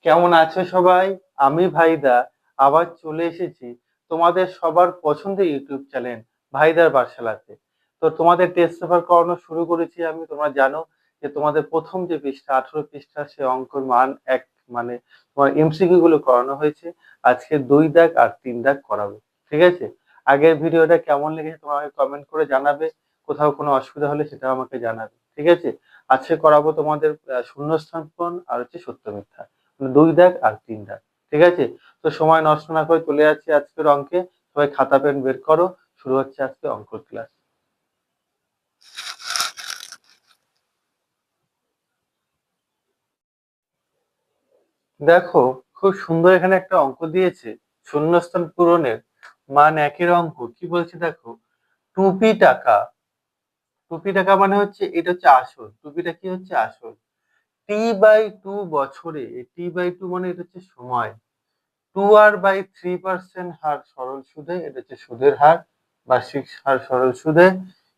কেমন আছো সবাই? আমি ভাইদা আবার চলে এসেছি তোমাদের সবার পছন্দের ইউটিউব চ্যানেল ভাইদার পাঠশালাতে। তো তোমাদের টেস্ট পেপার করানো শুরু করেছি আমি। তোমরা জানো যে তোমাদের প্রথম যে পৃষ্ঠা 18 পৃষ্ঠা সে অঙ্কের মান এক, মানে তোমার এমসিকিউ গুলো করানো হয়েছে। আজকে 2 দাগ আর 3 দাগ করাবো, ঠিক আছে? আগের ভিডিওটা কেমন লেগেছে তোমরা আমাকে কমেন্ট করে জানাবে। কোথাও কোনো অসুবিধা হলে সেটা আমাকে জানাবে, ঠিক আছে? আজকে করাবো তোমাদের শূন্যস্থান পূরণ আর হচ্ছে সত্য মিথ্যা, 2 দাগ আর 3 দাগ, ঠিক আছে? তো সময় নষ্ট না করে চলে যাচ্ছি আজকের অঙ্কে। সবাই খাতা পেন বের করো, শুরু হচ্ছে আজকে অঙ্ক ক্লাস। দেখো, খুব সুন্দর এখানে একটা অঙ্ক দিয়েছে। শূন্যস্থান পূরণের মান একের অঙ্ক কি বলছে দেখো। টুপি টাকা, টুপি টাকা মানে হচ্ছে এটা হচ্ছে আসল, টুপিটা কি হচ্ছে আসল। T/2 বছরে, T/2 মানে এটা হচ্ছে সময়। 2r/3% হার সরল সুদে, এটা হচ্ছে সুদের হার, বার্ষিক হার সরল সুদে।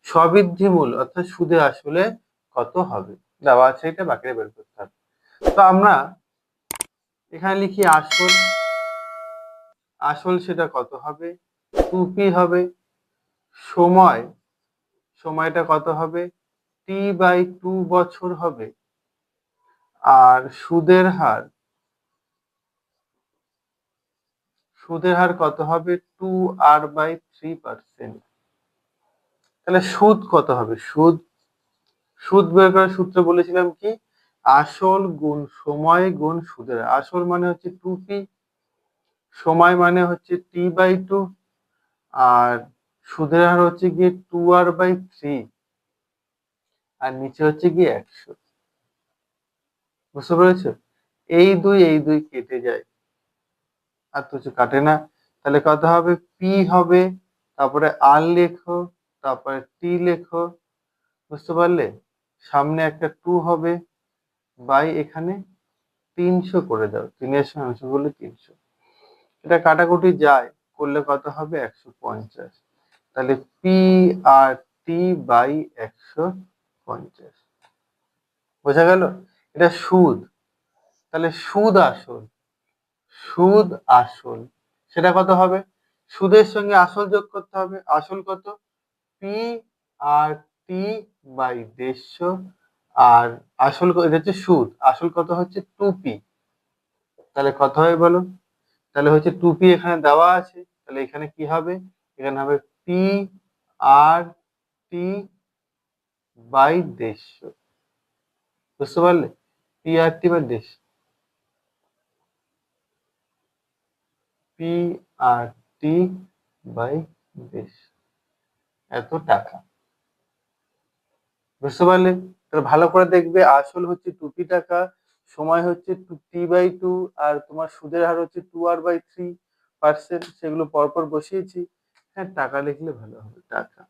সবৃদ্ধি মূল অর্থাৎ সুদে আসলে কত হবে দেওয়া আছে, এটা বাকিটা বের করতে হবে। তো আমরা এখানে লিখি আসল, আসল সেটা কত হবে, 2p হবে। সময়, সময়টা কত হবে, T/2 বছর হবে। আর সুদের হার, সুদের হার কত হবে, 2r/3%। তাহলে সুদ কত হবে, সুদ, সুদ বের করার সূত্র বলেছিলাম কি, আসল গুণ সময় গুণ সুদের হার। আসল মানে হচ্ছে 2p, সময় মানে হচ্ছে T/2, আর সুদের হার হচ্ছে গিয়ে 2r/3, আর নিচে হচ্ছে গিয়ে 100। বুঝতে পেরেছো? এই দুই কেটে যায়, আর তো কিছু কাটে না। তাহলে কত হবে, পি হবে, তারপরে আর লেখো, তারপরে টি লেখো। বুঝতে পারলে? সামনে একটা 2 হবে, বাই এখানে 300 করে দাও, 3-এর সঙ্গে অংশ করলে 300। এটা কাটাকুটি যায়, করলে কত হবে, 150। তাহলে পি আর টি বাই 150। বোঝা গেল? এটা সুদ। তাহলে সুদ আসল, সুদ আসল সেটা কত হবে, সুদের সঙ্গে আসল যোগ করতে হবে। আসল কত, পি আর টি বাই 150। আর আসল এটা হচ্ছে সুদ, আসল কত হচ্ছে 2p। তাহলে কত হয় বলো? তাহলে হচ্ছে 2p এখানে দেওয়া আছে, তাহলে এখানে কি হবে, এখানে হবে পি আর টি বাই 150। বুঝতে পারলে? P R T by 150, P R T by 150, এত টাকা। বুঝতে পারলে? তাহলে ভালো করে দেখবে, আসল হচ্ছে 2p টাকা, সময় হচ্ছে T/2, আর তোমার সুদের হার হচ্ছে 2r/3%। সেগুলো পরপর বসিয়েছি। হ্যাঁ, টাকা লিখলে ভালো হবে, টাকা।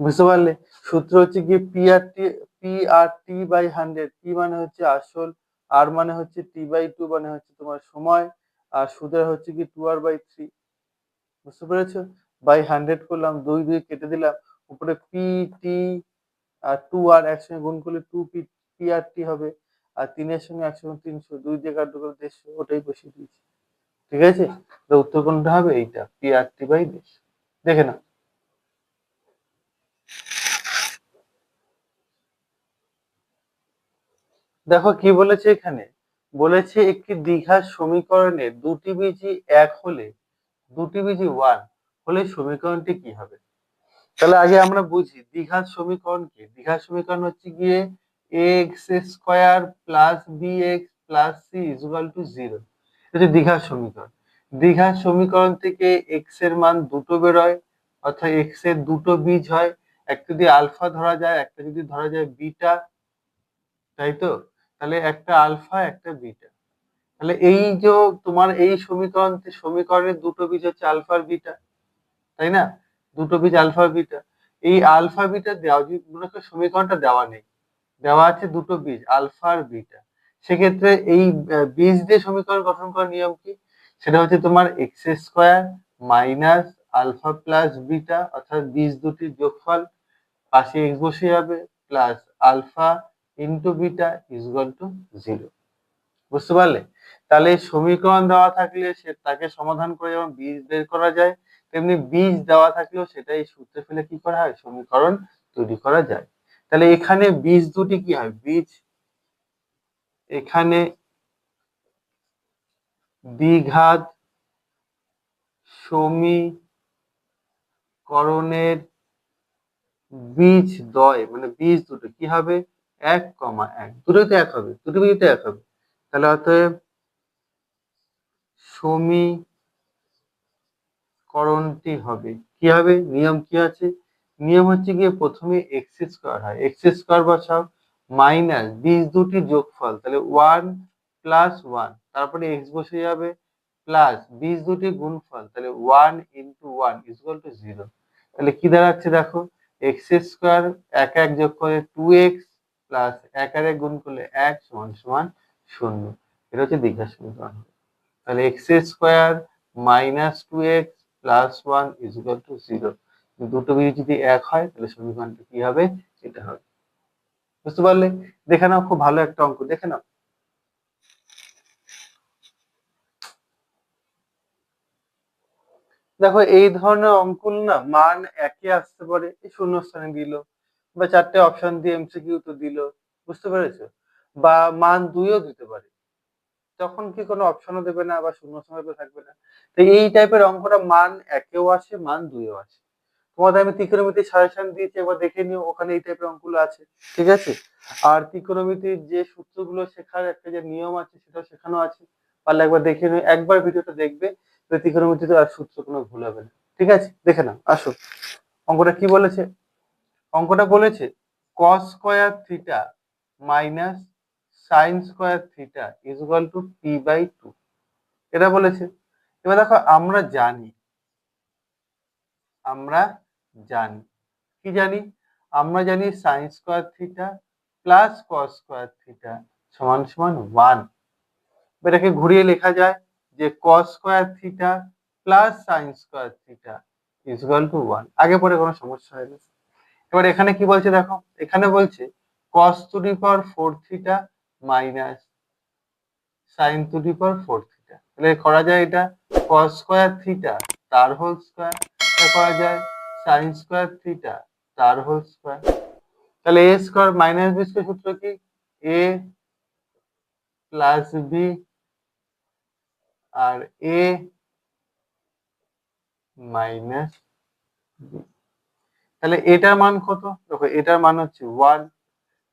বুঝতে পারলে? সূত্র হচ্ছে গিয়ে P/T/100। পি মানে হচ্ছে আসল, আর মানে হচ্ছে T/2 মানে হচ্ছে তোমার সময়, আর সুদের হচ্ছে কি 2r/3। বুঝতে পেরেছো? বাই 100 করলাম, 2 কেটে দিলাম, উপরে পি টি আর 2r একসঙ্গে গুণ করলে 2p, পি আর টি হবে। আর 3-এর সঙ্গে একসঙ্গে 300, 2 দিয়ে কাটলে 150, ওটাই বসিয়ে দিয়েছি। ঠিক আছে? তো উত্তর কোনটা হবে, এইটা পি আর টি বাই 150। দেখে না, দেখো কি বলেছে এখানে। বলেছে একটি দ্বিঘাত সমীকরণে দুটি বীজই এক হলে, দুটি বীজই 1 হলে সমীকরণটি কি হবে। তাহলে আগে আমরা বুঝি দ্বিঘাত সমীকরণ কি। দ্বিঘাত সমীকরণ হচ্ছে গিয়ে x square plus b x plus c equal to 0। এটা দ্বিঘাত সমীকরণ। দ্বিঘাত সমীকরণ থেকে এক্স এর মান দুটো বেরোয়, অর্থাৎ এক্স এর দুটো বীজ হয়। একটা যদি আলফা ধরা যায়, একটা যদি ধরা যায় বিটা, তাই তো? তাহলে একটা আলফা একটা বিটা। তাহলে এই যে তোমার এই সমীকরণের দুটো বীজ হচ্ছে আলফা আর বিটা, তাই না? দুটো বীজ আলফা বিটা। এই আলফা বিটা দেওয়া, যদি মনে করো সমীকরণটা দেওয়া নেই, দেওয়া আছে দুটো বীজ আলফা আর বিটা, সেক্ষেত্রে এই বীজ দিয়ে সমীকরণ গঠন করার নিয়ম কি, সেটা হচ্ছে তোমার x square minus alpha plus beta, অর্থাৎ বীজ দুটির যোগফল, পাশে এক্স বসে যাবে, plus alpha into beta equal to 0। বুঝতে পারলে? তাহলে সমীকরণ দেওয়া থাকলে সে তাকে সমাধান করে যেমন বীজ বের করা যায়, তেমনি বীজ দেওয়া থাকলেও সেটাই সূত্রে ফেলে কি করা হয়, সমীকরণ তৈরি করা যায়। তাহলে এখানে বীজ দুটি কি হয়, বীজ এখানে দ্বিঘাত সমীকরণের বীজদ্বয় মানে বীজ দুটো কি হবে, 1,1, দুটোই তো এক হবে, দুটো বীজই তো এক হবে। তাহলে অতএব সমীকরণটি হবে কি হবে, নিয়ম কি আছে, নিয়ম হচ্ছে গিয়ে প্রথমে এক্স স্কোয়ার হয়, এক্স স্কোয়ার বসাও, মাইনাস বীজ দুটির যোগফল তাহলে 1 প্লাস 1, তারপরে এক্স বসে যাবে, প্লাস বীজ দুটির গুণফল তাহলে 1 ইন্টু 1 ইকুয়াল টু 0। তাহলে কি দাঁড়াচ্ছে দেখো, এক্স স্কোয়ার এক এক যোগ করে 2x প্লাস এক আর এক গুণ করলে 1 সমান সমান 0। এটা হচ্ছে দ্বিঘাত সমীকরণ। তাহলে x square minus 2x plus 1 equal to 0। দুটো বীজ যদি এক হয় তাহলে সমীকরণটা কি হবে, এটা হবে। বুঝতে পারলে? দেখে নাও, খুব ভালো একটা অঙ্ক, দেখে নাও। দেখো এই ধরনের অঙ্কগুলো না মান একে আসতে পারে, এই শূন্যস্থানে দিল, বা চারটে অপশন দিয়ে এমসিকিউ তো দিল, বুঝতে পেরেছো, বা মান 2ও দিতে পারে, তখন কি কোনো অপশনও দেবে না বা শূন্যস্থানে থাকবে না। তো এই টাইপের অঙ্কটা মান একেও আসে, মান 2ও আসে। তোমাদের আমি ত্রিকোণমিতির সাজেশন দিয়েছি, একবার দেখে নিও, ওখানে এই টাইপের অঙ্কগুলো আছে, ঠিক আছে। আর ত্রিকোণমিতির যে সূত্রগুলো শেখার একটা যে নিয়ম আছে সেটাও শেখানো আছে, পারলে একবার দেখে নিও, একবার ভিডিওটা দেখবে, তো ত্রিকোণমিতিতে আর সূত্র কোনো ভুল হবে না। ঠিক আছে, দেখে নাও, আসো। অঙ্কটা কি বলেছে, অঙ্কটা বলেছে cos square theta minus sign square theta equal to p/2, এটা বলেছে। এবার দেখো আমরা জানি কি জানি, আমরা জানি sign square theta plus cos square theta সমান সমান 1। এটাকে ঘুরিয়ে লেখা যায় যে কস square theta plus sign square theta equal to 1। আগে পরে কোনো সমস্যা হয় না। এবার এখানে কি বলছে দেখো, এখানে বলছে cos to the power 4 theta minus sine to the power 4 theta. তাহলে করা যায় এটা cos স্কয়ার থিটা তার হোল স্কয়ার, এটা করা যায় সাইন স্কয়ার থিটা তার হোল স্কয়ার। তাহলে a square minus b square সূত্র কি, a প্লাস b আর a মাইনাস b। তাহলে এটার মান কত, দেখো এটার মান হচ্ছে 1,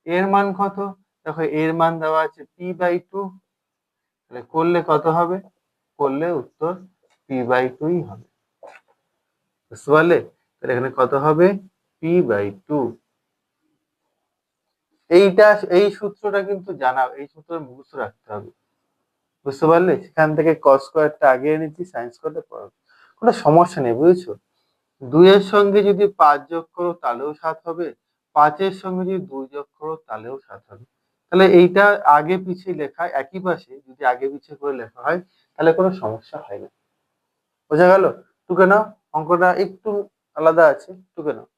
এর মান কত, দেখো এর মান দেওয়া আছে p/2, তাহলে করলে কত হবে, করলে উত্তর p/2ই হবে। বুঝতে পারলে? তাহলে এখানে কত হবে, p/2। এইটা এই সূত্রটা কিন্তু জানা, এই সূত্র মুখস্থ রাখতে হবে। বুঝতে পারলে? সেখান থেকে cos স্কয়ারটা আগে এনেছি, sin স্কয়ারটা পরে, কোনো সমস্যা নেই, বুঝেছো। 2 এর সঙ্গে যদি 5 যোগ করো তাহলেও 7 হবে, 5 এর সঙ্গে যদি 2 যোগ করো তাহলেও 7 হবে। তাহলে এইটা আগে পিছিয়ে লেখা, একই পাশে যদি আগে পিছিয়ে করে লেখা হয় তাহলে কোনো সমস্যা হয় না। বোঝা গেল? টুকে নাও, অঙ্কটা একটু আলাদা আছে, টুকে নাও।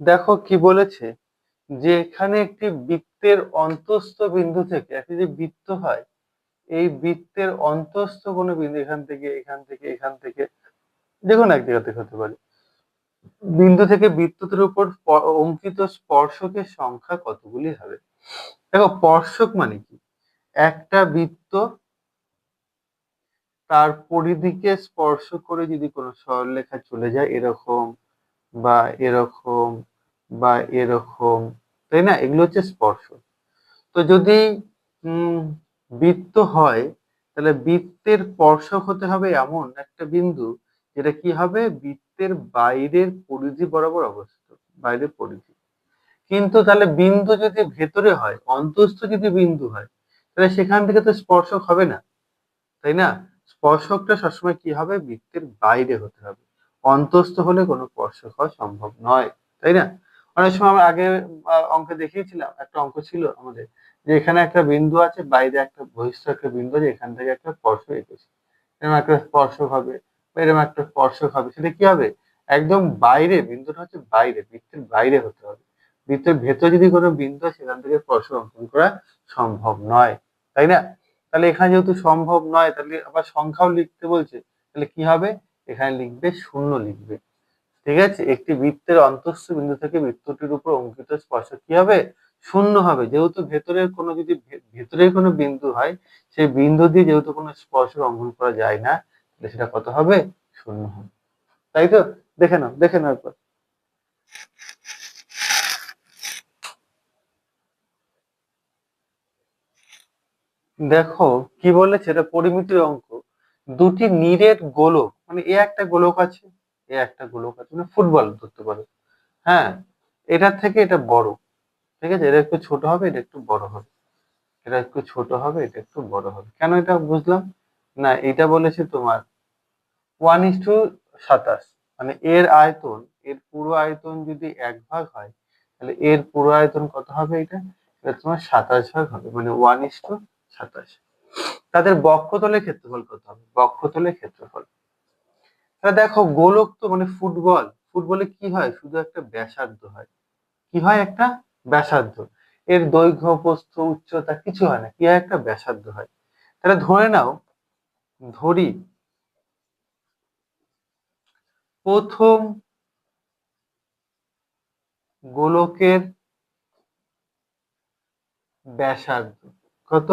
দেখো কি বলেছে, যে এখানে একটি বৃত্তের অন্তঃস্থ বিন্দু থেকে, একটি যে বৃত্ত হয়, এই বৃত্তের অন্তঃস্থ কোনো বিন্দু এখান থেকে এখান থেকে এখান থেকে দেখুন এক জায়গা থেকে হতে পারে, বিন্দু থেকে বৃত্তটির উপর অঙ্কিত স্পর্শকের সংখ্যা কতগুলি হবে। দেখো স্পর্শক মানে কি, একটা বৃত্ত তার পরিধিকে স্পর্শ করে যদি কোনো সরলরেখা চলে যায় এরকম বা এরকম বা এরকম, তাই না, এগুলো হচ্ছে স্পর্শক। তো যদি বৃত্ত হয় তাহলে বৃত্তের স্পর্শক হতে হবে এমন একটা বিন্দু যেটা কি হবে, বৃত্তের বাইরের পরিধি বরাবর অবস্থিত, বাইরের পরিধি। কিন্তু তাহলে বিন্দু যদি ভেতরে হয়, অন্তঃস্থ যদি বিন্দু হয়, তাহলে সেখান থেকে তো স্পর্শক হবে না, তাই না। স্পর্শকটা সবসময় কি হবে, বৃত্তের বাইরে হতে হবে, অন্তঃস্থ হলে কোনো স্পর্শক হওয়া সম্ভব নয়, তাই না। অনেক সময় আমরা আগে অঙ্কে দেখিয়েছিলাম, একটা অঙ্ক ছিল আমাদের, যে এখানে একটা বিন্দু আছে, বাইরে একটা বহিঃস্থ একটা বিন্দু আছে, এখান থেকে একটা স্পর্শ এঁকেছে, এরকম একটা স্পর্শক হবে বা এরকম একটা স্পর্শক হবে, সেটা কি হবে, একদম বাইরে, বিন্দুটা হচ্ছে বাইরে, বৃত্তের বাইরে হতে হবে। বৃত্তের ভেতরে যদি কোনো বিন্দু হয় সেখান থেকে স্পর্শ অঙ্কন করা সম্ভব নয়, তাই না? তাহলে এখানে যেহেতু সম্ভব নয়, তাহলে আবার সংখ্যাও লিখতে বলছে, তাহলে কি হবে? এখানে লিখবে শূন্য লিখবে। ঠিক আছে, একটি বৃত্তের অন্তঃস্থ বিন্দু থেকে বৃত্তটির উপর অঙ্কিত স্পর্শ কি হবে? শূন্য হবে। যেহেতু ভেতরের কোনো যদি ভেতরের কোনো বিন্দু হয়, সেই বিন্দু দিয়ে যেহেতু কোনো স্পর্শ অঙ্কন করা যায় না, তাহলে সেটা কত হবে? শূন্য হবে। তাই তো? দেখে নাও একবার। দেখো কি বলেছে, এটা পরিমিতির অঙ্ক। দুটি নিরেট গোলক, মানে এ একটা গোলক আছে, এ একটা গোলক আছে, মানে ফুটবল ধরতে পারো। হ্যাঁ, এটার থেকে এটা বড়। ঠিক আছে, এটা একটু ছোট হবে, এটা একটু বড় হবে। এটা একটু ছোট হবে, এটা একটু বড় হবে। কেন এটা বুঝলাম না? এটা বলেছে তোমার 1:27, মানে এর আয়তন, এর পুরো আয়তন যদি 1 ভাগ হয়, তাহলে এর পুরো আয়তন কত হবে? এটা এটা তোমার 27 ভাগ হবে, মানে 1:27। তাদের বক্ষতলের ক্ষেত্রফল কত হবে? বক্ষতলের ক্ষেত্রফল, তা দেখো গোলক তো মানে ফুটবল, ফুটবলে কি হয়? শুধু একটা ব্যাসার্ধ হয়। কি হয়? একটা ব্যাসার্ধ। এর দৈর্ঘ্য, প্রস্থ, উচ্চতা কিছু হয় না, কি হয়? একটা ব্যাসার্ধ হয়। তাহলে ধরে নাও, ধরি প্রথম গোলকের ব্যাসার্ধ কত?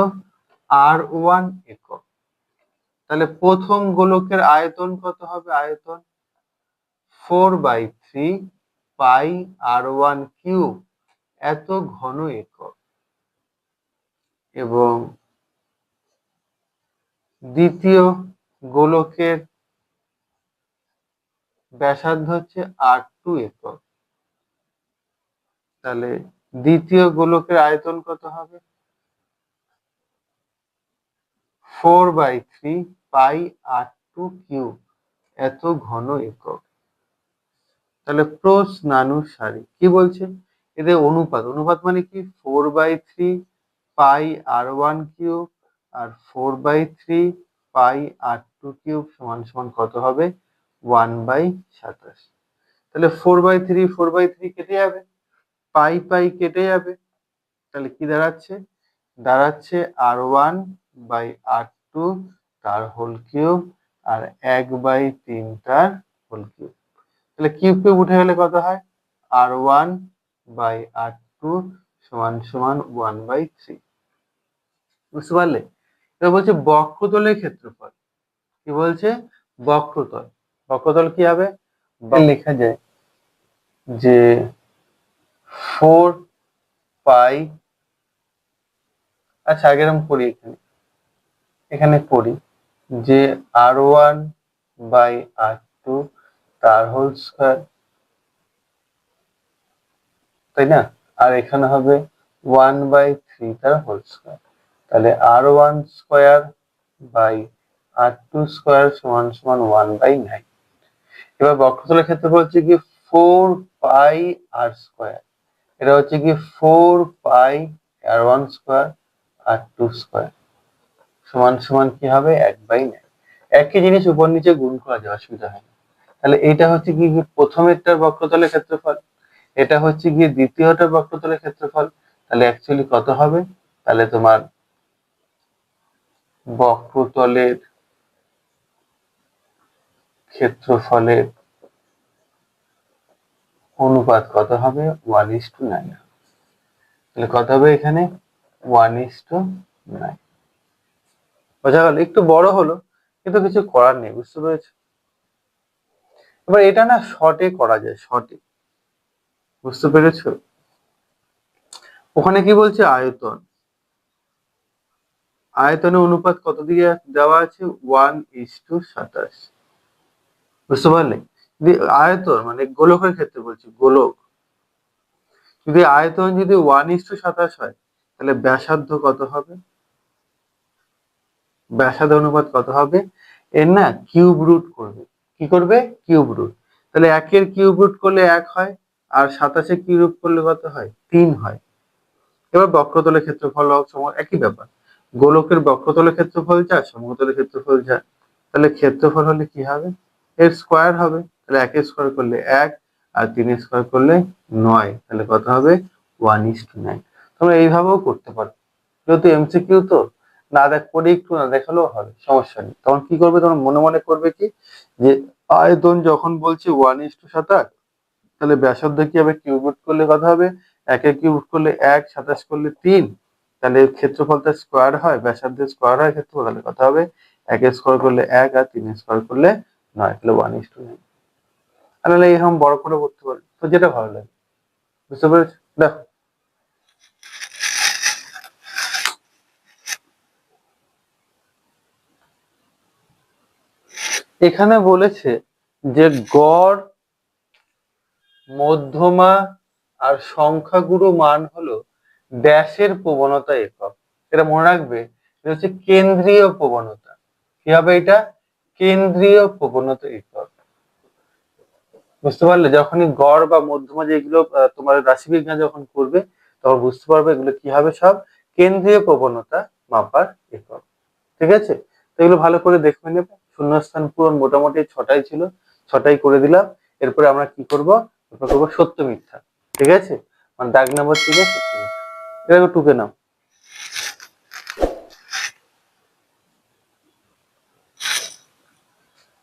R1 একক। তাহলে প্রথম গোলকের আয়তন কত হবে? আয়তন 4/3 পাই R1 কিউব, এত ঘন একক। এবং দ্বিতীয় গোলকের ব্যাসার্ধ হচ্ছে R2 একক। তাহলে দ্বিতীয় গোলকের আয়তন কত হবে? 4/3 পাই R2 কিউব, এত ঘন একক। তাহলে প্রশ্নানুসারে কি বলছে? এদের অনুপাত, অনুপাত মানে কি? 4/3 পাই R1 কিউব আর 4/3 পাই R2 কিউব সমান সমান কত হবে? 1/27। তাহলে 4/3 4/3 কেটে যাবে, পাই পাই কেটে যাবে, তাহলে কি দাঁড়াচ্ছে? দাঁড়াচ্ছে R1/R2 তার হোল কিউব আর 1/3 তার হোল কিউব। তাহলে কিউব কিউব উঠে গেলে কত হয়? R1/R2 সমান সমান 1/3। বুঝতে পারলে? এবার বলছে বক্ষতলের ক্ষেত্রফল। কি বলছে? বক্ষতল। বক্ষতল কি হবে? লেখা যায় যে 4 পাই, আচ্ছা আগে আমি পড়ি, এখানে এখানে পড়ি যে R1/R2 তার হোল স্কয়ার, তাই না? আর এখানে হবে 1/3 তার হোল স্কয়ার। তাহলে R1 square by R2 square সমান সমান 1/9। এবার বক্ষতলের ক্ষেত্রফল হচ্ছে কি 4 পাই R স্কয়ার, এটা হচ্ছে কি 4 পাই R1 স্কয়ার R2 স্কয়ার সমান সমান কি হবে? 1/9। একই জিনিস উপর নিচে গুণ করা যায়, অসুবিধা হয় না। তাহলে এটা হচ্ছে কি প্রথমেরটার বক্ষতলের ক্ষেত্রফল, এটা হচ্ছে গিয়ে দ্বিতীয়টার বক্ষতলের ক্ষেত্রফল। তাহলে অ্যাকচুয়ালি কত হবে? তাহলে তোমার বক্ষতলের ক্ষেত্রফলের অনুপাত কত হবে? 1:9। তাহলে কত হবে এখানে? 1:9। বোঝা গেল? একটু বড় হলো, কিন্তু কিছু করার নেই, বুঝতে পেরেছো? এবার এটা না শর্টে করা যায়, শর্টে। বুঝতে পেরেছো? ওখানে কি বলছে? আয়তন, আয়তনের অনুপাত কত দিকে দেওয়া আছে? 1:27। বুঝতে পারলে? যদি আয়তন মানে গোলকের ক্ষেত্রে বলছি, গোলক যদি আয়তন যদি 1:27 হয়, তাহলে ব্যাসার্ধ কত হবে? ব্যাসার্ধ অনুপাত কত হবে? এর না কিউব রুট করবে। কি করবে? Cube root. তাহলে 1-এর কিউব রুট করলে 1 হয়, আর 27-এর কিউব রুট করলে কত হয়? 3 হয়। এবার বক্ষতলের ক্ষেত্রফল একই ব্যাপার, গোলকের বক্ষতলের ক্ষেত্রফল যা সমতলের ক্ষেত্রফল যা, তাহলে ক্ষেত্রফল হলে কি হবে? এর স্কয়ার হবে। তাহলে 1 স্কোয়ার করলে 1 আর 3 স্কোয়ার করলে 9, তাহলে কত হবে 1:9। তোমরা এইভাবেও করতে পারো, যেহেতু এমসিকিউ তো না করে একটু না দেখালেও হবে, সমস্যা নেই। তখন কি করবে, তোমরা মনে মনে করবে কি যে আয়তন যখন বলছি 1:27, তাহলে ব্যাসার্ধ কি হবে, কিউব রুট করলে কত হবে, 1 কিউব রুট করলে 1, 27 করলে 3, তাহলে ক্ষেত্রফলটা স্কোয়ার হয়, ব্যাসার্ধের স্কোয়ার হয় ক্ষেত্রফল, তাহলে কত হবে 1 স্কোয়ার করলে 1 আর 3 স্কোয়ার করলে 9, তাহলে 1:9। তাহলে এরকম বড় করে করতে পারি, তো যেটা ভালো লাগে। বুঝতে পেরেছো? দেখো এখানে বলেছে যে গড়, মধ্যমা আর সংখ্যাগুরু মান হলো ড্যাশের প্রবণতা একক। এটা মনে রাখবে, এটা হচ্ছে কেন্দ্রীয় প্রবণতা। কি হবে এটা, কেন্দ্রীয় প্রবণতা একক। বুঝতে পারলে? যখনই গড় বা মধ্যমা যেগুলো তোমার রাশিবিজ্ঞান যখন করবে, তখন বুঝতে পারবে এগুলো কি হবে, সব কেন্দ্রীয় প্রবণতা মাপার একক। ঠিক আছে, তো এগুলো ভালো করে দেখে নেবে। শূন্যস্থান পূরণ মোটামুটি 6টাই ছিল, 6টাই করে দিলাম। এরপরে আমরা কি করব, এরপর করবো সত্য মিথ্যা। ঠিক আছে, মানে দাগ নাম্বার 3 এ সত্য মিথ্যা, এটা টুকে নাও।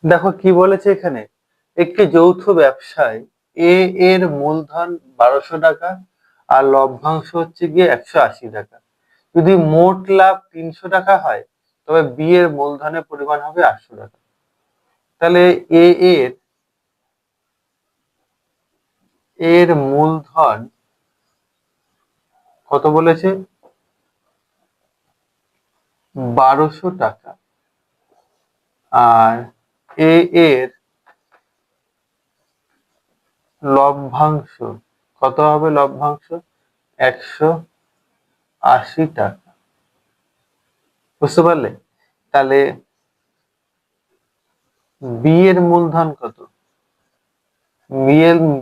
দেখো কি বলেছে এখানে, একটি যৌথ ব্যবসায় এ এর মূলধন 1200 টাকা আর লভ্যাংশ হচ্ছে গিয়ে 180 টাকা। যদি মোট লাভ 300 টাকা হয়, তবে বি এর মূলধনের পরিমাণ হবে 800 টাকা। তাহলে এ এর মূলধন কত বলেছে, 1200 টাকা, আর এ এর লভ্যাংশ কত হবে, লভ্যাংশ 180 টাকা। বুঝতে পারলে? তাহলে বি এর মূলধন কত,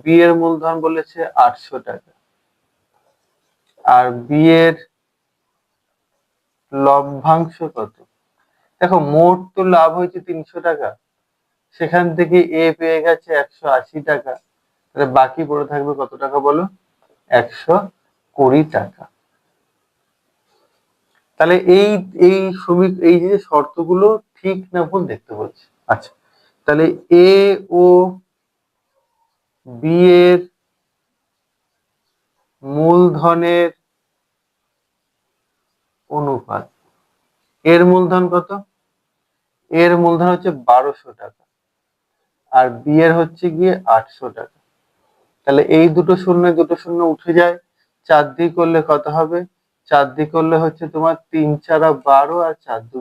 বি এর মূলধন বলেছে 800 টাকা, আর বি এর লভ্যাংশ কত। দেখো মোট তো লাভ হয়েছে 300 টাকা, সেখান থেকে এ পেয়ে গেছে 180 টাকা, তাহলে বাকি পড়ে থাকবে কত টাকা বলো, 120 টাকা। তাহলে এই এই এই যে শর্তগুলো ঠিক না ভুল দেখতে বলছে। আচ্ছা, তাহলে এ ও বি এর মূলধনের অনুপাত, এর মূলধন কত, এর মূলধন হচ্ছে 1200 টাকা, আর বি এর হচ্ছে গিয়ে 800 টাকা। তাহলে এই দুটো শূন্য উঠে যায়, 4 দিয়ে করলে কত হবে, 4 দিয়ে করলে হচ্ছে তোমার 3 4 12 আর 4 2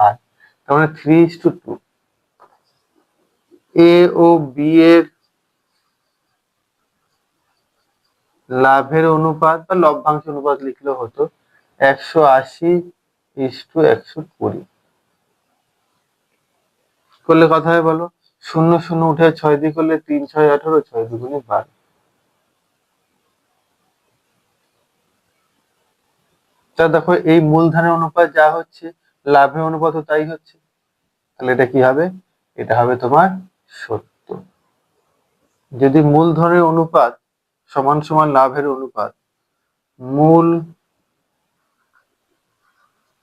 8, তার মানে 3:2। এ ও বি এর লাভের অনুপাত বা লভ্যাংশ অনুপাত লিখলেও হতো 180:120 করলে কথা হয় বলো, 0 উঠে 6 দিয়ে করলে 3 6 18, 6 2 12। তা দেখো এই মূলধনের অনুপাত যা হচ্ছে, লাভের অনুপাতও তাই হচ্ছে, তাহলে এটা কি হবে, এটা হবে তোমার সত্য। যদি মূলধনের অনুপাত সমান সমান লাভের অনুপাত,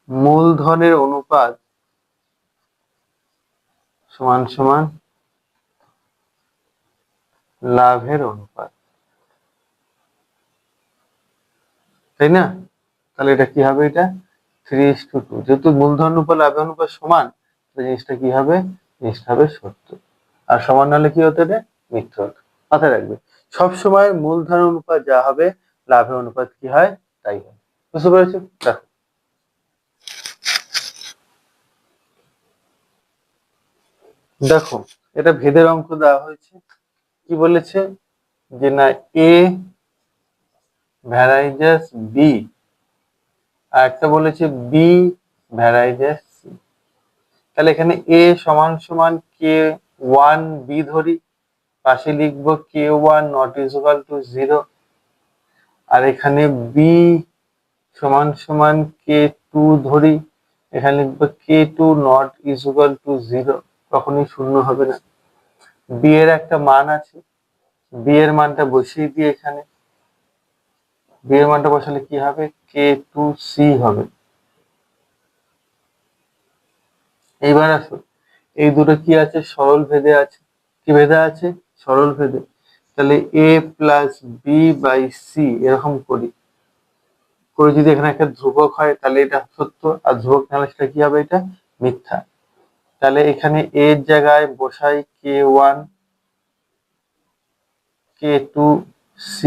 মূলধনের অনুপাত সমান সমান লাভের অনুপাত, তাই না? তাহলে এটা কি হবে, এটা 3:2। যেহেতু মূলধন অনুপাত লাভের অনুপাত সমান, জিনিসটা কি হবে, জিনিসটা হবে সত্য। আর সমান হলে কি হতে হবে, মিথ্যা হতো। মাথায় রাখবে, সবসময় মূলধন অনুপাত যা হবে, লাভের অনুপাত কি হয় তাই হয়। বুঝতে পেরেছো? দেখো দেখো এটা ভেদের অঙ্ক দেওয়া হয়েছে। কি বলেছে যে না, এ ভ্যারাইজাস বি, আর একটা বলেছে বি ভ্যারাইজাস সি। তাহলে এখানে এ সমান সমান কে ওয়ান বি ধরি, পাশে লিখবো কে ওয়ান নট ইকুয়াল টু 0, আর এখানে বি সমান সমান কে টু ধরি, এখানে লিখবো কে টু নট ইকুয়াল টু 0, কখনোই শূন্য হবে না। বি এর একটা মান আছে, বি এর মানটা বসিয়ে দিয়ে এখানে বি এর মানটা বসালে কি হবে, K2C হবে। এইবার আসো, এই দুটো কি আছে, সরল ভেদে আছে। কি ভেদে আছে? সরল ভেদে। তাহলে A plus b by c এরকম করি, করে যদি এখানে একটা ধ্রুবক হয় তাহলে এটা সত্য, আর ধ্রুবক না হলে সেটা কি হবে, এটা মিথ্যা। তাহলে এখানে A এর জায়গায় বসাই K1, K2C,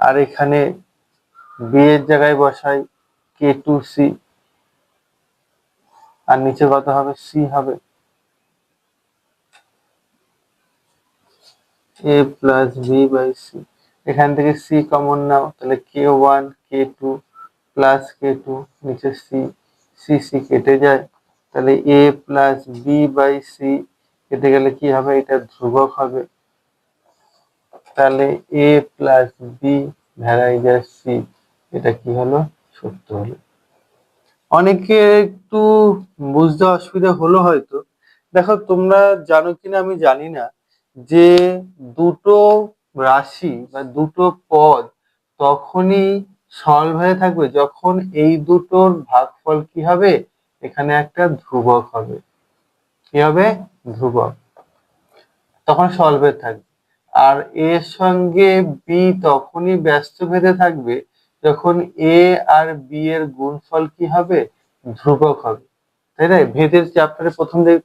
আর এখানে বি এর জায়গায় বসাই K2C, আর নিচে কত হবে, সি হবে। A plus b by c, এখান থেকে সি কমন নাও, তাহলে K1 K2 প্লাস K2, নিচে সি, সি সি কেটে যায়, তাহলে A plus b by c কেটে গেলে কি হবে, এটা ধ্রুবক হবে। তাহলে A প্লাস বি ভ্যারাইজার সি, এটা কি হলো, সত্য হলো। অনেকে একটু বুঝতে অসুবিধা হলো হয়তো। দেখো তোমরা জানো কিনা আমি জানি না, যে দুটো রাশি বা দুটো পদ তখনই সরল হয়ে থাকবে যখন এই দুটোর ভাগফল কি হবে, এখানে একটা ধ্রুবক হবে। কি হবে, ধ্রুবক, তখন সরলভেদ থাকবে। আর এর সঙ্গে বি তখনই ব্যস্ত ভেদে থাকবে যখন এ আর বি এর গুণফল কি হবে, ধ্রুবক হবে। তাই না? ভেদের চ্যাপ্টারে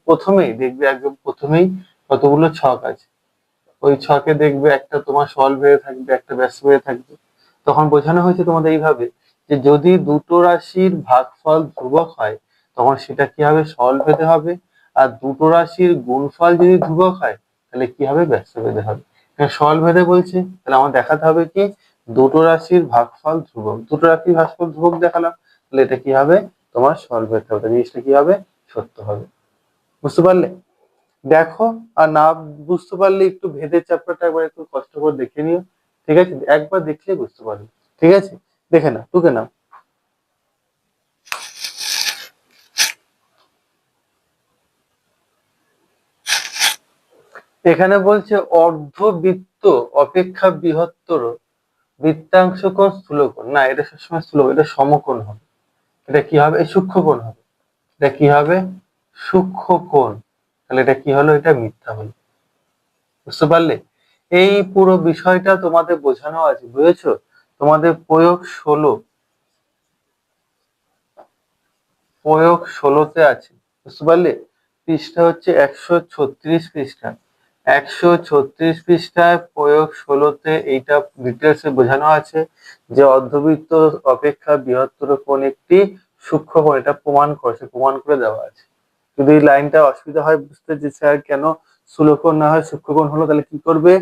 প্রথমেই দেখবে, একদম প্রথমেই কতগুলো ছক আছে, ওই ছকে দেখবে একটা তোমার সরল ভেদে থাকবে, একটা ব্যস্ত ভেদে থাকবে। তখন বোঝানো হয়েছে তোমাদের এইভাবে, যে যদি দুটো রাশির ভাগফল ধ্রুবক হয় তখন সেটা কি হবে, সরল ভেদে হবে। আর দুটো রাশির গুণফল যদি ধ্রুবক হয় তাহলে কি হবে, ব্যস্ত ভেদে হবে। সরল ভেদে বলছে, তাহলে আমার দেখাতে হবে কি, দুটো রাশির ভাগফল ধ্রুবক, দুটো রাশির ভাগফল ধ্রুবক দেখালাম, তাহলে এটা কি হবে, তোমার সরল ভেদে হবে, জিনিসটা কি হবে, সত্য হবে। বুঝতে পারলে? দেখো, আর না বুঝতে পারলে একটু ভেদের চ্যাপ্টারটা একবার একটু কষ্ট করে দেখে নিও। ঠিক আছে, একবার দেখলেই বুঝতে পারবে। ঠিক আছে, দেখে নাও, টুকে নাও। এখানে বলছে অর্ধবৃত্ত অপেক্ষা বৃহত্তর বৃত্তাংশকোণ স্থূলকোণ। না, এটা সবসময় স্থূল, এটা সমকোণ হবে। এটা কি হবে, সূক্ষ্মকোণ হবে। এটা কি হবে, সূক্ষ্মকোণ। তাহলে এটা কি হলো, এটা মিথ্যা হলো। বুঝতে পারলে? এই পুরো বিষয়টা তোমাদের বোঝানো আছে, বুঝেছো? তোমাদের প্রয়োগ 16তে আছে। বুঝতে পারলে? পৃষ্ঠা হচ্ছে 136 পৃষ্ঠা। 136 পৃষ্ঠায় প্রয়োগ 16তে এইটা ডিটেলসে বোঝানো আছে, যে অর্ধবৃত্ত অপেক্ষা বৃহত্তর কোণ একটি সূক্ষ্মকোণ। এটা প্রমাণ করে দেওয়া আছে। যদি এই লাইনটা অসুবিধা হয় বুঝতে, যে স্যার কেন স্থূলকোণ না হয় সূক্ষ্মকোণ হলো, তাহলে কি করবে,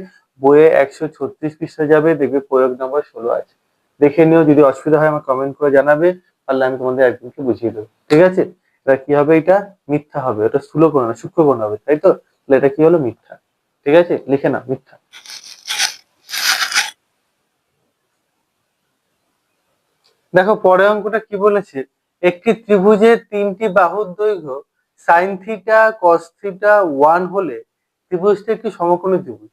বইয়ে 136 পৃষ্ঠা যাবে, দেখবে প্রয়োগ নম্বর 16 আছে। দেখে নিও, যদি অসুবিধা হয় আমার কমেন্ট করে জানাবে, তাহলে আমি তোমাদের একদিনকে বুঝিয়ে দেবো। ঠিক আছে? এটা কি হবে, এটা মিথ্যা হবে, এটা স্থূলকোণ না সূক্ষ্মকোণ হবে, তাই তো? তাহলে এটা কি হলো, মিথ্যা। ঠিক আছে, লিখে নাও, মিথ্যা। দেখো পরের অঙ্কটা কি বলেছে, একটি ত্রিভুজের 3টি বাহুর দৈর্ঘ্য সাইন থিটা কস থিটা 1 হলে ত্রিভুজটা একটি সমকোণী ত্রিভুজ।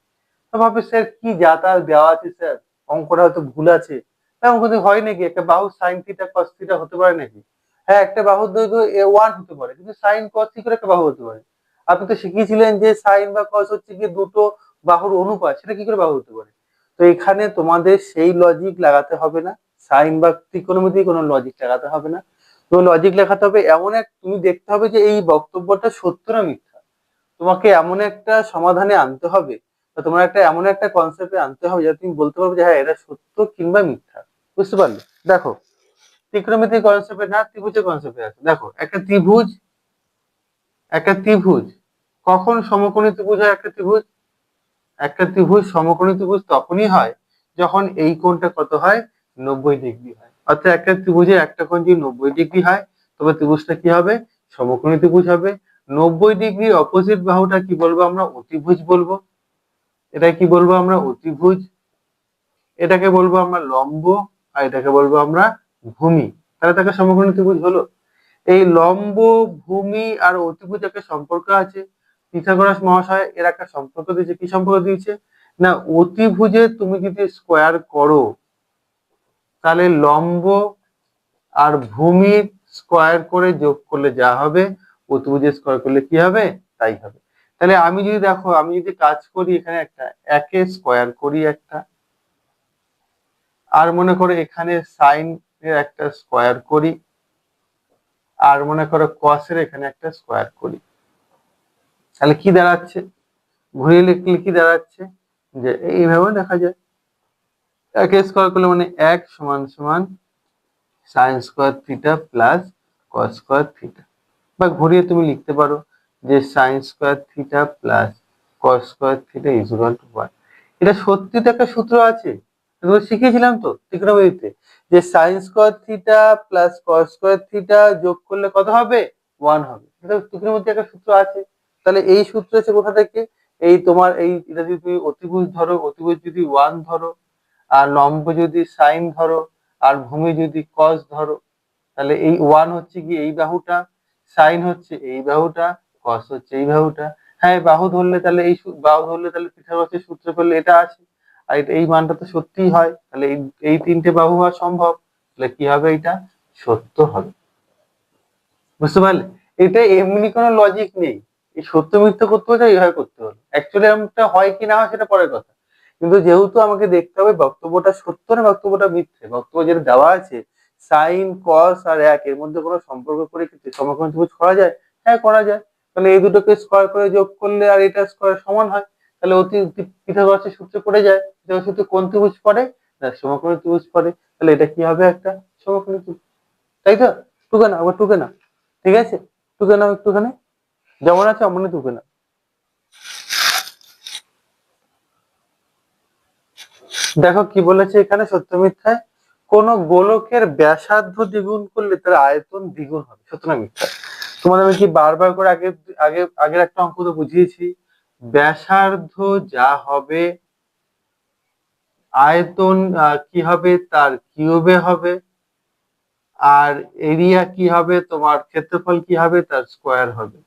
তো ভাববে স্যার কি যাতা দেওয়া আছে স্যার, অঙ্কটা হয়তো ভুল আছে। অঙ্ক হয় নাকি, একটা বাহু সাইন থিটা কস থিটা হতে পারে নাকি? হ্যাঁ, একটা বাহুর দৈর্ঘ্য A1 হতে পারে, কিন্তু সাইন কস কি করে একটা বাহু হতে পারে? আপনি তো শিখিয়েছিলেন যে সাইন বা কস হচ্ছে কি দুটো বাহুর অনুপাত, সেটা কি করে বাহু হতে পারে? তো এখানে তোমাদের সেই লজিক লাগাতে হবে না, সাইন বা ত্রিকোণমিতির কোনো লজিক লাগাতে হবে না। তো লজিক লেখাতে হবে এমন এক, তুমি দেখতে হবে যে এই বক্তব্যটা সত্য না মিথ্যা। তোমাকে এমন একটা সমাধানে আনতে হবে, বা তোমার একটা এমন একটা কনসেপ্টে আনতে হবে যাতে তুমি বলতে পারবে যে হ্যাঁ এটা সত্য কিংবা মিথ্যা। বুঝতে পারলে? দেখো, ত্রিকোণমিতির কনসেপ্টে না, ত্রিভুজের কনসেপ্টে আছে। দেখো, একটা ত্রিভুজ কখন সমকোণী ত্রিভুজ হয়? একটা ত্রিভুজ সমকোণী ত্রিভুজ তখনই হয় যখন এই কোণটা কত হয়, 90 ডিগ্রি হয়। অর্থাৎ একটা ত্রিভুজের একটা কোণ যদি 90 ডিগ্রি হয়, তবে ত্রিভুজটা কি হবে, সমকোণী ত্রিভুজ হবে। 90 ডিগ্রি অপোজিট বাহুটা কি বলবো আমরা, অতিভুজ বলবো। এটা কি বলবো আমরা, অতিভুজ। এটাকে বলবো আমরা লম্ব, আর এটাকে বলবো আমরা ভূমি। তাহলে তাকে সমকোণী ত্রিভুজ হলো। এই লম্ব, ভূমি আর অতিভুজ একটা সম্পর্ক আছে। পিথাগোরাস মহাশয় এর একটা সম্পর্ক দিয়েছে, কি সম্পর্ক দিয়েছে না, অতিভুজে তুমি যদি স্কোয়ার করো তাহলে লম্ব আর ভূমির স্কোয়ার করে যোগ করলে যা হবে অতিভুজের স্কোয়ার করলে কি হবে তাই হবে। তাহলে আমি যদি দেখো, আমি যদি কাজ করি এখানে একটা একে স্কোয়ার করি একটা, আর মনে করো এখানে সাইন এর একটা স্কোয়ার করি, আর মনে করো কস এর এখানে একটা স্কোয়ার করি, তাহলে কি দাঁড়াচ্ছে, ঘুরিয়ে লিখলে কি দাঁড়াচ্ছে যে এইভাবে দেখা যায়, এক স্কোয়ার করলে মানে এক সমান সমান sine square theta plus cos square theta, বা ঘুরিয়ে তুমি লিখতে পারো যে sine square theta plus cos square theta is equal to 1। এটা সত্যি তো একটা সূত্র আছে, তোমরা শিখেছিলাম তো ত্রিকোণমিতিতে, যে sine square theta plus cos square theta যোগ করলে কত হবে 1 হবে, এটা ত্রিকোণমিতিতে একটা সূত্র আছে। তাহলে এই সূত্র আছে কোথা থেকে, এই তোমার এই এটা যদি তুমি অতিভুজ ধরো, অতিভুজ যদি 1 ধরো, আর লম্ব যদি সাইন ধরো, আর ভূমি যদি কস ধরো, তাহলে এই 1 হচ্ছে কি এই বাহুটা, সাইন হচ্ছে এই বাহুটা, কস হচ্ছে এই বাহুটা। হ্যাঁ বাহু ধরলে তাহলে এই বাহু ধরলে তাহলে পিথাগোরাসের সূত্র করলে এটা আছে, আর এটা এই মানটা তো সত্যিই হয়, তাহলে এই এই তিনটে বাহু হওয়া সম্ভব, তাহলে কি হবে এটা সত্য হবে। বুঝতে পারলে, এটা এমনি কোনো লজিক নেই, এই সত্য মিথ্যা করতে হলে এইভাবে করতে হলো, অ্যাকচুয়ালি এমনটা হয় কি না হয় সেটা পরের কথা, কিন্তু যেহেতু আমাকে দেখতে হবে বক্তব্যটা সত্য না বক্তব্যটা মিথ্যে, বক্তব্য যেটা দেওয়া আছে সাইন কস আর এক এর মধ্যে কোনো সম্পর্ক করে কি সমকোণ ত্রিভুজ করা যায়, হ্যাঁ করা যায়। তাহলে এই দুটোকে স্কোয়ার করে যোগ করলে আর এটা স্কোয়ার সমান হয়, তাহলে পিথাগোরাসের সূত্র পড়ে যায়, পিথাগোরাসের সূত্রে কোন ত্রিভুজ পড়ে না সমকোণী ত্রিভুজ পড়ে, তাহলে এটা কি হবে একটা সমকোণী ত্রিভুজ, তাই তো। টুকে না আবার টুকে না, ঠিক আছে, টুকে নাও একটুখানি, যেমন আছে অমনি টুকে নাও। দেখো কি বলেছে এখানে সত্য মিথ্যায়, কোন গোলকের ব্যাসার্ধ দ্বিগুণ করলে তার আয়তন দ্বিগুণ হবে, সত্য না মিথ্যা। তোমাদের আমি কি বারবার করে আগে আগে আগের একটা অঙ্ক তো বুঝিয়েছি, ব্যাসার্ধ যা হবে আয়তন কি হবে তার কিউবে হবে, আর এরিয়া কি হবে তোমার ক্ষেত্রফল কি হবে তার স্কোয়ার হবে,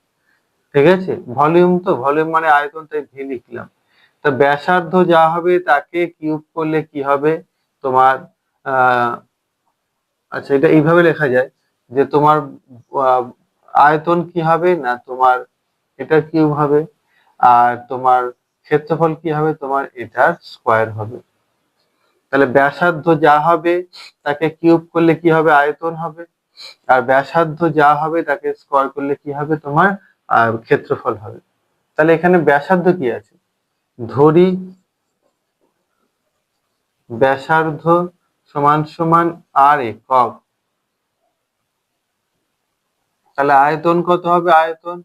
ঠিক আছে। ভলিউম তো ভলিউম মানে আয়তন, তাই ভি লিখলাম। তা ব্যাসার্ধ যা হবে তাকে কিউব করলে কি হবে তোমার আহ আচ্ছা এটা এইভাবে লেখা যায় যে তোমার আহ, আয়তন কি হবে না তোমার এটা কিউব হবে, আর তোমার ক্ষেত্রফল কি হবে তোমার এটার স্কোয়ার হবে। তাহলে ব্যাসার্ধ যা হবে তাকে কিউব করলে কি হবে আয়তন হবে, আর ব্যাসার্ধ যা হবে তাকে স্কোয়ার করলে কি হবে তোমার ক্ষেত্রফল হবে। তাহলে এখানে ব্যাসার্ধ কি আছে, ধরি ব্যাসার্ধ সমান সমান আর একক, তাহলে আয়তন কত হবে, আয়তন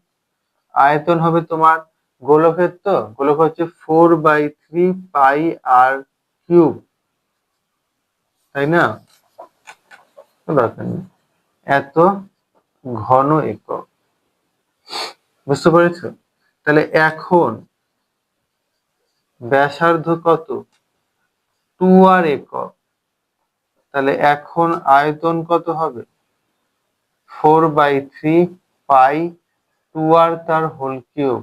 আয়তন হবে তোমার গোলকের তো গোলক হচ্ছে 4/3 পাই আর কিউব, তাই না, দরকার নেই, এত ঘন একক, বুঝতে পেরেছো। তাহলে এখন ব্যাসার্ধ কত 2 আর একক, তাহলে এখন আয়তন কত হবে 4/3 পাই 2 আর তার হোল কিউব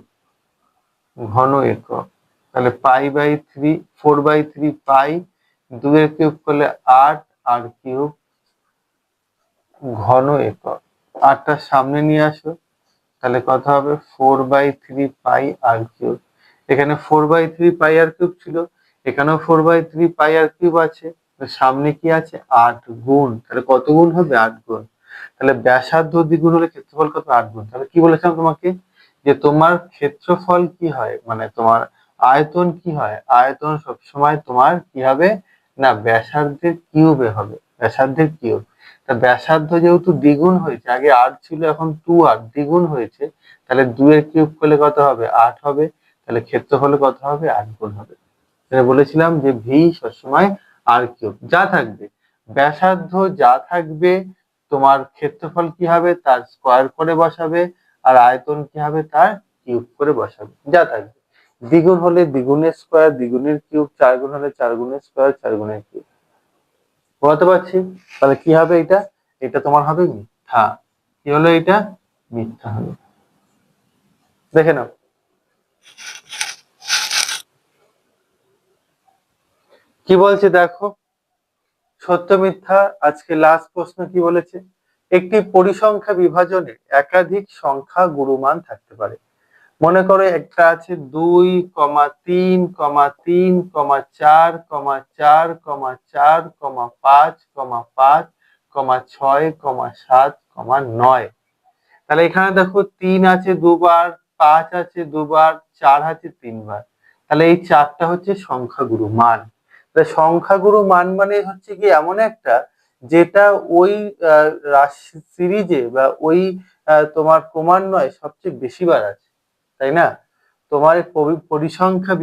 ঘন একক, তাহলে পাই/3 4/3 পাই 2 এর কিউব করলে 8 আর কিউব ঘন একক, 8টা সামনে নিয়ে আসো, তাহলে কত হবে 4/3 পাই আর কিউব, এখানে 4/3 পাই আর কিউব ছিল, এখানেও 4/3 পাই আর কিউব আছে, সামনে কি আছে 8 গুণ, তাহলে কত গুণ হবে 8 গুণ, তাহলে ব্যাসার্ধ দ্বিগুণ হলে ক্ষেত্রফল কত 8 গুণ। তাহলে কি বলেছিলাম তোমাকে যে তোমার ক্ষেত্রফল কি হয় মানে তোমার আয়তন কি হয়, আয়তন সবসময় তোমার কি হবে না ব্যাসার্ধের কিউবে হবে, ব্যাসার্ধের কিউব। তা ব্যাসার্ধ যেহেতু দ্বিগুণ হয়েছে, আগে 8 ছিল এখন 2 আর দ্বিগুণ হয়েছে, তাহলে 2 এর কিউব করলে কত হবে 8 হবে, তাহলে ক্ষেত্রফলে কত হবে 8 গুণ হবে। বলেছিলাম যে ভি সবসময় আর কিউব যা থাকবে, ব্যাসার্ধ যা থাকবে তোমার ক্ষেত্রফল কি হবে তার স্কোয়ার করে বসাবে, আর আয়তন কি হবে তার কিউব করে বসাবে, যা থাকবে। দ্বিগুণ হলে দ্বিগুণের স্কোয়ার, দ্বিগুণের কিউব, 4 গুণ হলে 4 গুণের স্কোয়ার, 4 গুণের কিউব, বুঝতে পারছি। তাহলে কি হবে এটা, এটা তোমার হবে মিথ্যা, কি হলো এটা মিথ্যা হলো, দেখে নাও। কি বলছে দেখো, সত্য মিথ্যা। আজকে লাস্ট প্রশ্ন কি বলেছে, একটি পরিসংখ্যা বিভাজনে একাধিক সংখ্যা গুরুমান থাকতে পারে। মনে করো একটা আছে 2,3,4,4,5,5,6,7,9। তাহলে এখানে দেখো 3 আছে দুবার, 5 আছে দুবার, 4 আছে 3 বার। তাহলে এই 4টা হচ্ছে সংখ্যাগুরু মান। তাহলে সংখ্যাগুরু মান মানে হচ্ছে কি এমন একটা, যেটা ওই রাশি সিরিজে বা ওই তোমার ক্রমান্বয়ে সবচেয়ে বেশি বার আছে, তাই না? তোমার এই পরিসংখ্যা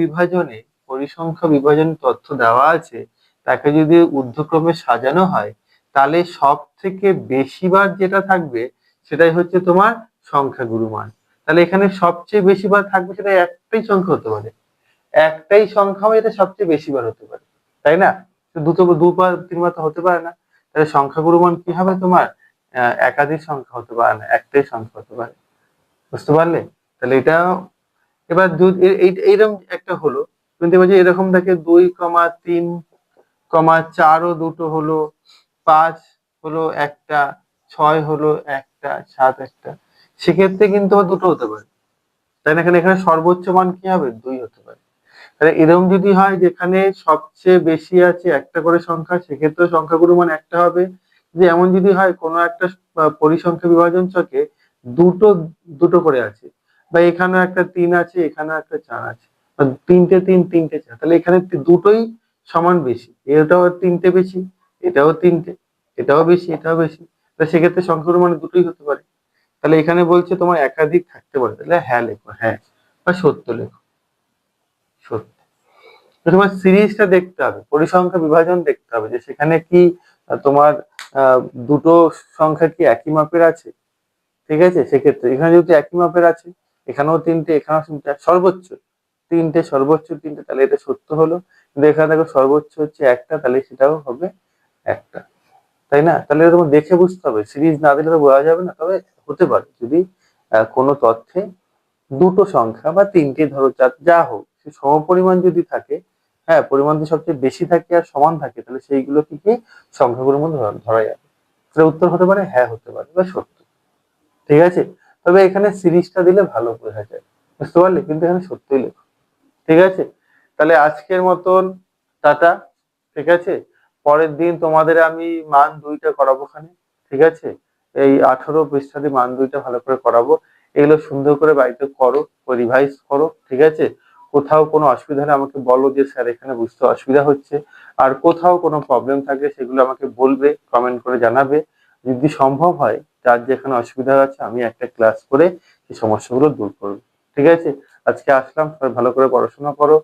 বিভাজন তথ্য দেওয়া আছে, তাকে যদি ঊর্ধ্বক্রমে সাজানো হয়, তাহলে সব থেকে বেশি বার যেটা থাকবে সেটাই হচ্ছে তোমার সংখ্যাগুরু মান। তাহলে এখানে সবচেয়ে বেশি বার থাকবে, সেটা একটাই সংখ্যা হতে পারে, একটাই সংখ্যা হয়, এটা সবচেয়ে বেশি বার হতে পারে, তাই না? দুটো দুবার 3 বার তো হতে পারে না। তাহলে সংখ্যাগুরু মান কি হবে তোমার, একাধিক সংখ্যা হতে পারে না, একটাই সংখ্যা হতে পারে। বুঝতে পারলে? তাহলে এটা এবার এইরকম একটা হলো, তুমি দেখবে যে এরকম থাকে 2,3,4 ও দুটো হলো, 5 হলো একটা, 6 হলো একটা, 7 একটা। সেক্ষেত্রে কিন্তু দুটো হতে পারে, তাই না? এখানে এখানে সর্বোচ্চ মান কি হবে, 2 হতে পারে। তাহলে এরকম যদি হয় যেখানে সবচেয়ে বেশি আছে একটা করে সংখ্যা, সেক্ষেত্রে সংখ্যাগুরু মান একটা হবে। যে এমন যদি হয় কোনো একটা পরিসংখ্যা বিভাজন চকে দুটো দুটো করে আছে, বা এখানে একটা 3 আছে, এখানে একটা 4 আছে, বা তিনটে 3 তিনটে 4, তাহলে এখানে দুটোই সমান বেশি, এটাও 3টে বেশি, এটাও 3টে, এটাও বেশি, এটাও বেশি। তাহলে সেক্ষেত্রে সংখ্যাগুরু মানে দুটোই হতে পারে। তাহলে এখানে বলছে তোমার একাধিক থাকতে পারে, তাহলে হ্যাঁ লেখো, হ্যাঁ, বা সত্য লেখো, সত্য। তো তোমার সিরিজটা দেখতে হবে, পরিসংখ্যা বিভাজন দেখতে হবে যে সেখানে কি তোমার আহ, দুটো সংখ্যা কি একই মাপের আছে। ঠিক আছে, সেক্ষেত্রে এখানে যেহেতু একই মাপের আছে, এখানেও 3টে, এখানেও 3টে, সর্বোচ্চ 3টে, সর্বোচ্চ 3টে, তাহলে এটা সত্য হলো। কিন্তু এখানে দেখো সর্বোচ্চ হচ্ছে একটা, তাহলে সেটাও হবে একটা, তাই না? তাহলে এটা তোমার দেখে বুঝতে হবে, সিরিজ না দিলে তো বোঝা যাবে না। তবে হতে পারে যদি কোনো তথ্যে দুটো সংখ্যা বা 3টে, ধরো যা হোক, সে সমপরিমাণ যদি থাকে, হ্যাঁ, পরিমাণ যদি সবচেয়ে বেশি থাকে আর সমান থাকে, তাহলে সেইগুলো কি সংখ্যাগুলোর মধ্যে ধরা যাবে। তাহলে উত্তর হতে পারে হ্যাঁ, হতে পারে বা সত্য। ঠিক আছে, তবে এখানে সিরিজটা দিলে ভালো বোঝা যায়। বুঝতে পারলে? কিন্তু এখানে সত্যই লেখো। ঠিক আছে, তাহলে আজকের মতন টাটা। ঠিক আছে, পরের দিন তোমাদের আমি মান 2টা করাবো খানে। ঠিক আছে, এই 18 পৃষ্ঠাতে মান 2টা ভালো করে করাবো। এগুলো সুন্দর করে বাড়িতে করো, রিভাইজ করো। ঠিক আছে, কোথাও কোনো অসুবিধা হলে আমাকে বলো যে স্যার এখানে বুঝতে অসুবিধা হচ্ছে। আর কোথাও কোনো প্রবলেম থাকলে সেগুলো আমাকে বলবে, কমেন্ট করে জানাবে। যদি সম্ভব হয়, যার যেখানে অসুবিধা আছে আমি একটা ক্লাস করে সেই সমস্যাগুলো দূর করবো। ঠিক আছে, আজকে আসলাম, সবাই ভালো করে পড়াশোনা করো,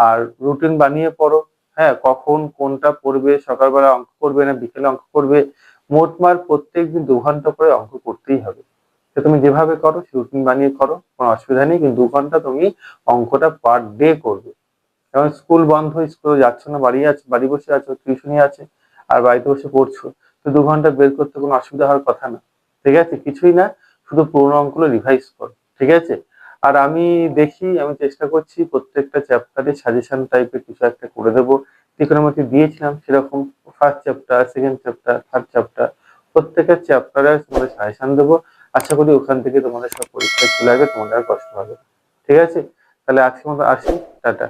আর রুটিন বানিয়ে পড়ো। হ্যাঁ, কখন কোনটা পড়বে, সকালবেলা অঙ্ক করবে না বিকেলে অঙ্ক করবে, মোটমাট প্রত্যেকদিন 2 ঘন্টা করে অঙ্ক করতেই হবে। তো তুমি যেভাবে করো রুটিন বানিয়ে করো, কোনো অসুবিধা নেই, কিন্তু 2 ঘন্টা তুমি অঙ্কটা পার ডে করবে। কারণ স্কুল বন্ধ, স্কুলে যাচ্ছ না, বাড়ি আছো, বাড়ি বসে আছো, টিউশনি আছে, আর বাড়িতে বসে পড়ছো, তো 2 ঘন্টা বের করতে কোনো অসুবিধা হওয়ার কথা না। ঠিক আছে, কিছুই না, শুধু পুরোনো অঙ্কগুলো রিভাইজ করো। ঠিক আছে, আর আমি চেষ্টা করছি প্রত্যেকটা চ্যাপ্টারে সাজেশন টাইপের কিছু একটা করে দেবো। ত্রিকোণমিতি দিয়েছিলাম সেরকম, first chapter, second chapter, third chapter, প্রত্যেকটা চ্যাপ্টারে তোমাদের সাজেশন দেবো। আশা করি ওখান থেকে তোমাদের সব পরীক্ষায় চলে আসবে, তোমাদের আর কষ্ট হবে না। ঠিক আছে, তাহলে আজকের মতো আসি, টাটা।